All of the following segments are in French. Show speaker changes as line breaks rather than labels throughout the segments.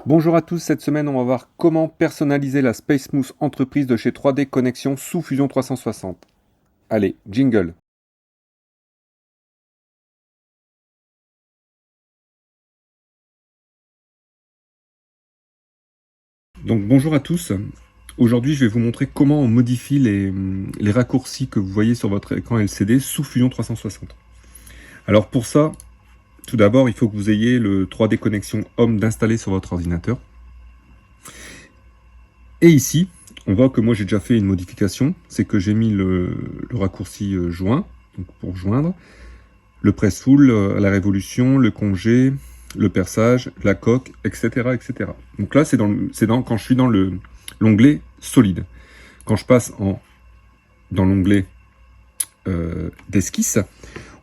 Bonjour à tous, cette semaine on va voir comment personnaliser la SpaceMousse entreprise de chez 3D Connexion sous Fusion 360. Allez, jingle. Donc bonjour à tous, aujourd'hui je vais vous montrer comment on modifie les raccourcis que vous voyez sur votre écran LCD sous Fusion 360. Alors pour ça, tout d'abord il faut que vous ayez le 3D Connexion Home d'installer sur votre ordinateur. Et ici, on voit que moi j'ai déjà fait une modification, c'est que j'ai mis le raccourci joint, donc pour joindre, le press full, la révolution, le congé, le perçage, la coque, etc. etc. Donc là, c'est quand je suis dans l'onglet solide. Quand je passe dans l'onglet d'esquisse,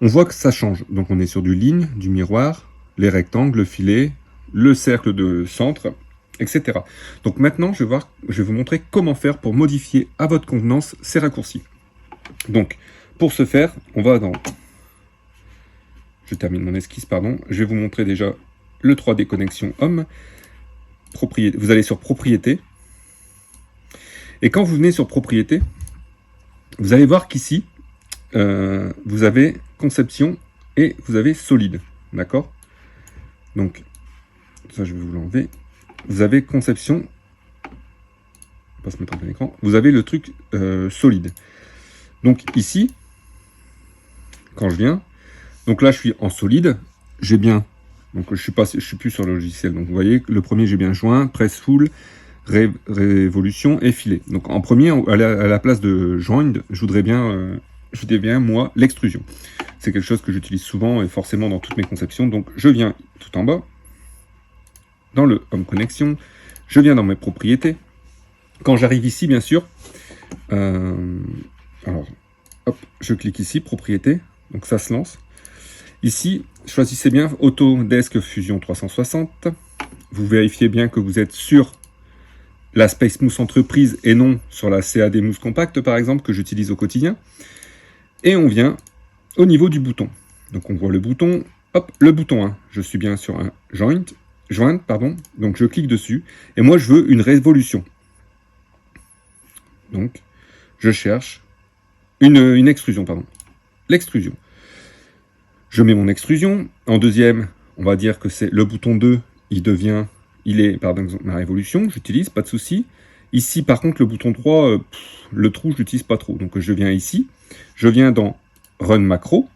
on voit que ça change. Donc on est sur du ligne, du miroir, les rectangles, le filet, le cercle de centre, etc. Donc maintenant, je vais vous montrer comment faire pour modifier à votre convenance ces raccourcis. Donc, pour ce faire, on va dans... Je termine mon esquisse, pardon. Je vais vous montrer déjà le 3D Connexion Home. Vous allez sur Propriété. Et quand vous venez sur Propriété, vous allez voir qu'ici, vous avez Conception et vous avez Solide. D'accord? Donc, ça, je vais vous l'enlever. Vous avez Conception. On va pas se mettre en plein écran. Vous avez le truc solide. Donc, ici, quand je viens, donc là, je suis en solide. J'ai bien... Donc je suis plus sur le logiciel. Donc vous voyez, le premier j'ai bien joint, press full, révolution et filet. Donc en premier, à la place de joined, je voudrais bien moi l'extrusion. C'est quelque chose que j'utilise souvent et forcément dans toutes mes conceptions. Donc je viens tout en bas, dans le Home Connexion, je viens dans mes propriétés. Quand j'arrive ici, bien sûr, alors hop, je clique ici, propriété, donc ça se lance. Ici, choisissez bien Autodesk Fusion 360. Vous vérifiez bien que vous êtes sur la SpaceMousse entreprise et non sur la CAD Mousse Compact, par exemple, que j'utilise au quotidien. Et on vient au niveau du bouton. Donc on voit le bouton, hop, le bouton 1. Je suis bien sur un joint, pardon. Donc je clique dessus. Et moi, je veux une révolution. Donc, je cherche une extrusion, pardon. L'extrusion. Je mets mon extrusion. En deuxième, on va dire que c'est le bouton 2, il est, par exemple, ma révolution, j'utilise, pas de souci. Ici, par contre, le bouton 3, le trou, je l'utilise pas trop. Donc, je viens ici, je viens dans Run Macro,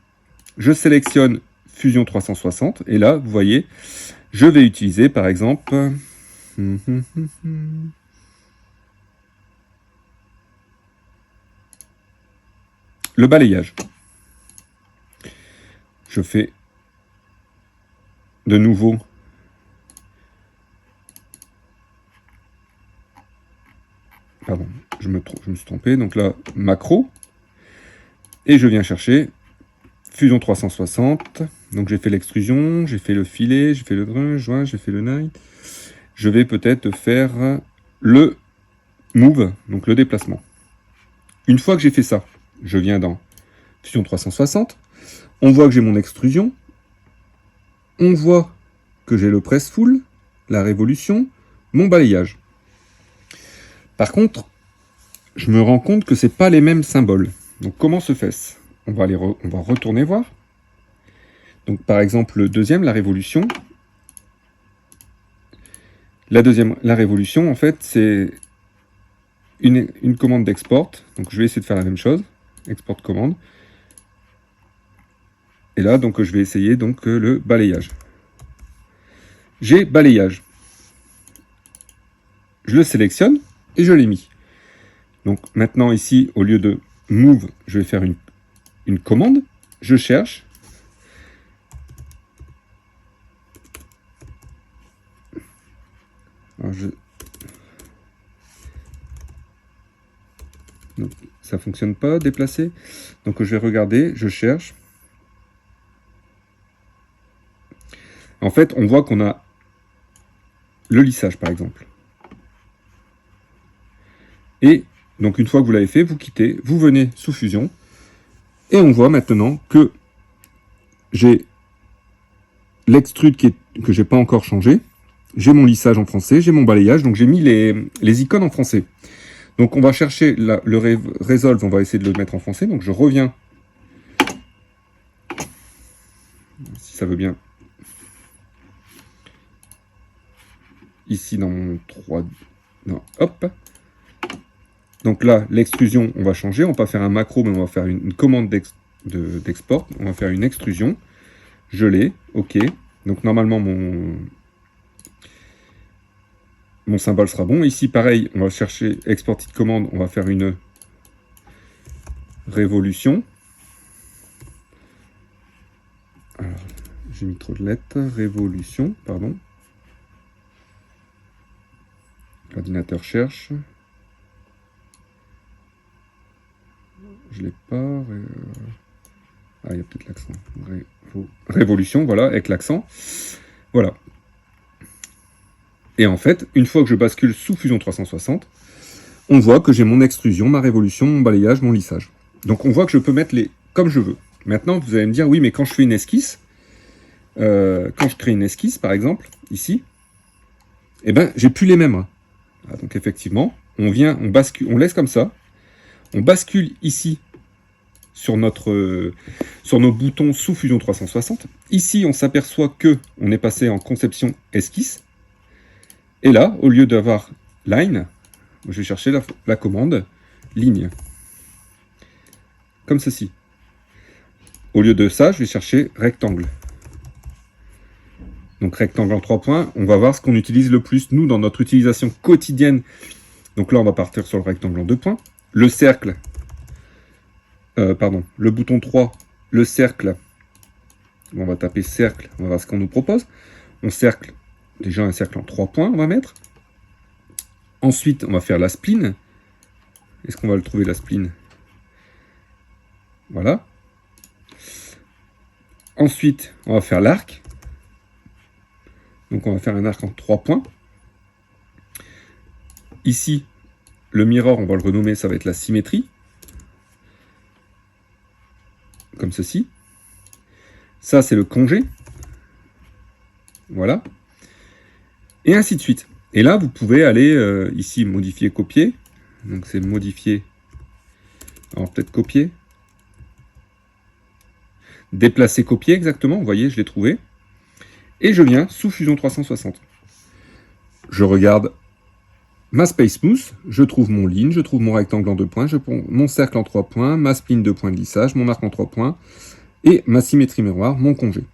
je sélectionne Fusion 360, et là, vous voyez, je vais utiliser, par exemple, le balayage. Je fais de nouveau pardon, je me suis trompé, donc là, macro, et je viens chercher Fusion 360, donc j'ai fait l'extrusion, j'ai fait le filet, j'ai fait le joint, j'ai fait le night, je vais peut-être faire le move, donc le déplacement. Une fois que j'ai fait ça, je viens dans Fusion 360, on voit que j'ai mon extrusion, on voit que j'ai le press full, la révolution, mon balayage. Par contre, je me rends compte que ce n'est pas les mêmes symboles. Donc comment se fait-ce? On va retourner voir. Donc par exemple, le deuxième, la révolution. La révolution, en fait, c'est une commande d'export. Donc je vais essayer de faire la même chose. Export commande. Et là, donc je vais essayer donc le balayage. J'ai balayage. Je le sélectionne et je l'ai mis. Donc maintenant ici, au lieu de move, je vais faire une commande. Je cherche. Alors donc, ça ne fonctionne pas, déplacer. Donc je vais regarder, je cherche. En fait, on voit qu'on a le lissage, par exemple. Et donc une fois que vous l'avez fait, vous quittez, vous venez sous Fusion. Et on voit maintenant que j'ai l'extrude que je n'ai pas encore changé. j'ai mon lissage en français, j'ai mon balayage, donc j'ai mis les icônes en français. Donc on va chercher le Resolve, on va essayer de le mettre en français, donc je reviens, si ça veut bien, ici dans mon 3, non, hop. Donc là, l'extrusion, on va changer, on va pas faire un macro, mais on va faire une commande d'export, on va faire une extrusion, je l'ai, ok, donc normalement mon symbole sera bon. Ici, pareil, on va chercher export de commande, on va faire une révolution. Alors, j'ai mis trop de lettres, révolution, pardon. L'ordinateur cherche. Je l'ai pas. Ah, il y a peut-être l'accent. Révolution, voilà, avec l'accent. Voilà. Et en fait, une fois que je bascule sous Fusion 360, on voit que j'ai mon extrusion, ma révolution, mon balayage, mon lissage. Donc on voit que je peux mettre les comme je veux. Maintenant, vous allez me dire, oui, mais quand je fais une esquisse, quand je crée une esquisse, par exemple, ici, eh ben, j'ai plus les mêmes. Ah, donc effectivement, on vient, on bascule, on laisse comme ça, on bascule ici sur nos boutons sous Fusion 360. Ici, on s'aperçoit que on est passé en conception esquisse. Et là, au lieu d'avoir line, je vais chercher la commande ligne. Comme ceci. Au lieu de ça, je vais chercher rectangle. Donc rectangle en 3 points, on va voir ce qu'on utilise le plus, nous, dans notre utilisation quotidienne. Donc là, on va partir sur le rectangle en 2 points. Le cercle, le bouton 3, le cercle, on va taper cercle, on va voir ce qu'on nous propose. On cercle, déjà un cercle en 3 points, on va mettre. Ensuite, on va faire la spline. Est-ce qu'on va le trouver, la spline? Voilà. Ensuite, on va faire l'arc. Donc on va faire un arc en 3 points. Ici, le mirror, on va le renommer, ça va être la symétrie. Comme ceci. Ça, c'est le congé. Voilà. Et ainsi de suite. Et là, vous pouvez aller ici, modifier, copier. Donc c'est modifier. Alors peut-être copier. Déplacer, copier, exactement. Vous voyez, je l'ai trouvé. Et je viens sous Fusion 360. Je regarde ma Space Smooth, je trouve mon ligne, je trouve mon rectangle en 2 points, mon cercle en 3 points, ma spline 2 points de lissage, mon arc en 3 points, et ma symétrie miroir, mon congé.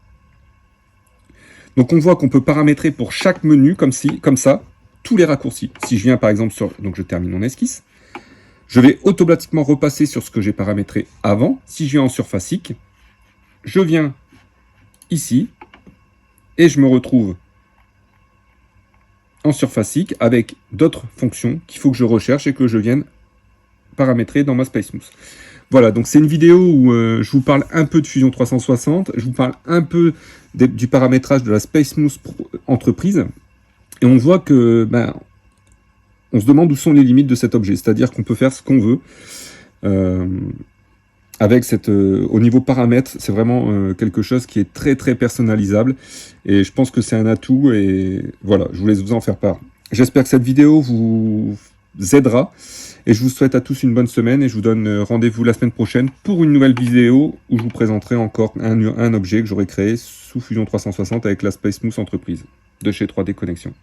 Donc on voit qu'on peut paramétrer pour chaque menu, comme ça, tous les raccourcis. Si je viens par exemple sur... Donc je termine mon esquisse. Je vais automatiquement repasser sur ce que j'ai paramétré avant. Si je viens en surfacique, je viens ici, et je me retrouve en surfacique avec d'autres fonctions qu'il faut que je recherche et que je vienne paramétrer dans ma Space Smooth. Voilà, donc c'est une vidéo où je vous parle un peu de Fusion 360, je vous parle un peu du paramétrage de la Space Smooth entreprise, et on voit que on se demande où sont les limites de cet objet, c'est-à-dire qu'on peut faire ce qu'on veut. Avec au niveau paramètres, c'est vraiment quelque chose qui est très très personnalisable, et je pense que c'est un atout, et voilà, je voulais vous en faire part. J'espère que cette vidéo vous aidera, et je vous souhaite à tous une bonne semaine, et je vous donne rendez-vous la semaine prochaine pour une nouvelle vidéo où je vous présenterai encore un objet que j'aurai créé sous Fusion 360 avec la Space Smooth entreprise de chez 3D Connexion.